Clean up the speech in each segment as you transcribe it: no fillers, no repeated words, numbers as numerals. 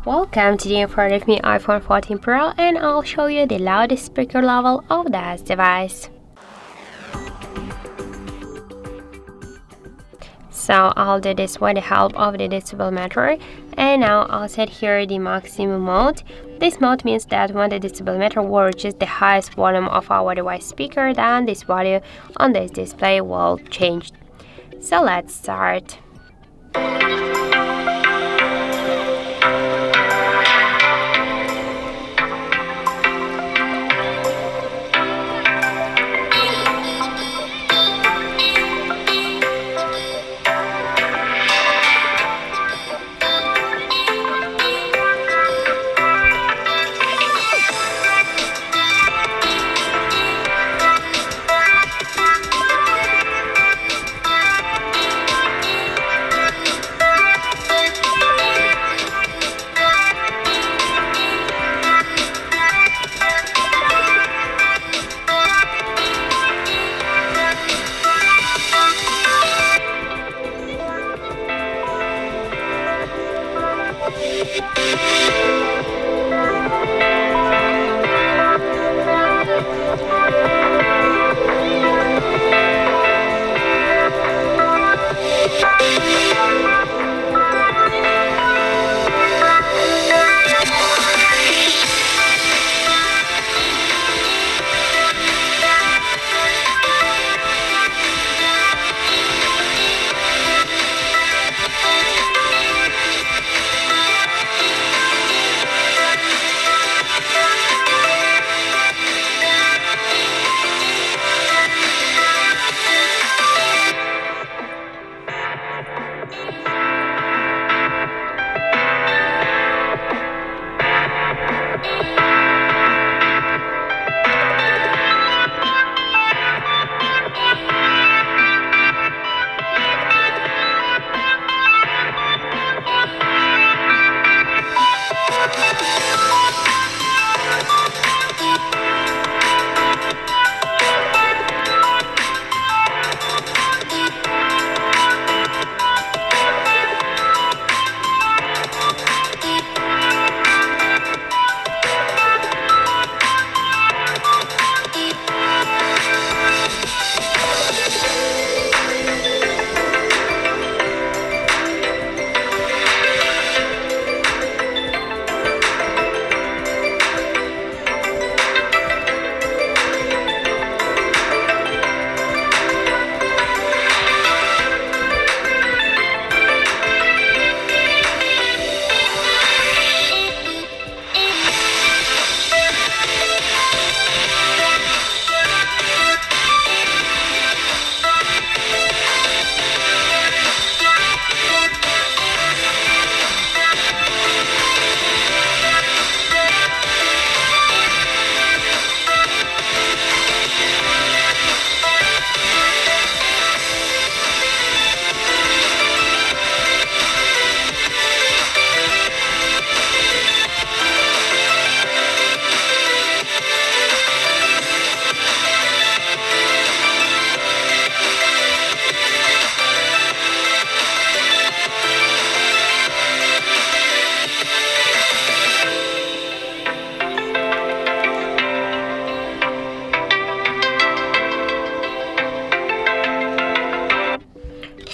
Welcome to the in front of me iPhone 14 Pro, and I'll show you the loudest speaker level of this device. So I'll do this with the help of the decibel meter, and now I'll set here the maximum mode. This mode means that when the decibel meter reaches the highest volume of our device speaker, then this value on this display will change. So let's start.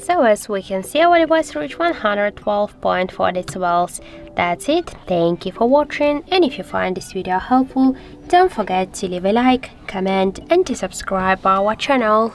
So as we can see, our device reached 112.4 decibels. That's it. Thank you for watching, and if you find this video helpful, don't forget to leave a like, comment and to subscribe our channel.